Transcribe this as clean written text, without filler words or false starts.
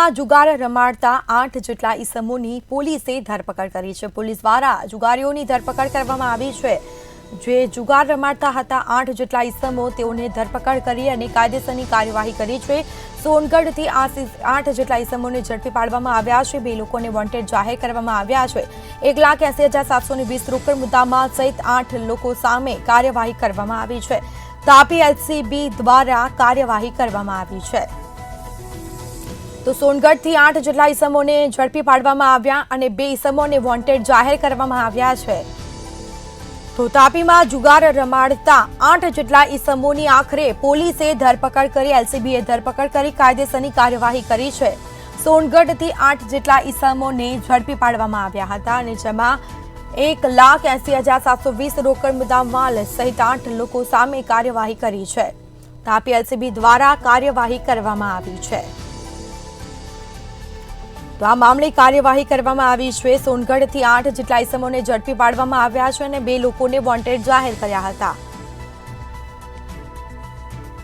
તાપીમાં જુગાર રમાડતા 8 જેટલા ઈસમોની પોલીસે ધરપકડ કરી છે। પોલીસ દ્વારા જુગારીઓની ધરપકડ કરવામાં આવી છે। જે જુગાર રમાડતા હતા 8 જેટલા ઈસમો તેઓને ધરપકડ કરી અને કાયદેસરની કાર્યવાહી કરી છે। સોનગઢથી 8 જેટલા ઈસમોને ઝડપી પાડવામાં આવ્યા છે। 2 લોકોને વોન્ટેડ જાહેર કરવામાં આવ્યા છે। 1,80,720 રોકડ મુદ્દામાલ સહિત 8 લોકો સામે કાર્યવાહી કરવામાં આવી છે। તાપી એલસીબી દ્વારા કાર્યવાહી કરવામાં આવી છે। તો સોનગઢથી 8 જેટલા ઈસમોને ઝડપી પાડવામાં આવ્યા અને 2 ઈસમોને વોન્ટેડ જાહેર કરવામાં આવ્યા છે। તો તાપીમાં જુગાર રમાડતા 8 જેટલા ઈસમોની આખરે પોલીસે ધરપકડ કરી, એલસીબીએ ધરપકડ કરી કાયદેસરની કાર્યવાહી કરી છે। સોનગઢથી 8 જેટલા ઈસમોને ઝડપી પાડવામાં આવ્યા હતા અને જેમાં 1,80,720 રોકડ મુદ્દામાલ સહિત 8 લોકો સામે કાર્યવાહી કરી છે। તાપી એલસીબી દ્વારા કાર્યવાહી કરવામાં આવી છે। તો આ મામલે કાર્યવાહી કરવામાં આવી છે। સોનગઢથી 8 જેટલા ઈસમોને ઝડપી પાડવામાં આવ્યા છે અને 2 લોકોને વોન્ટેડ જાહેર કર્યા હતા।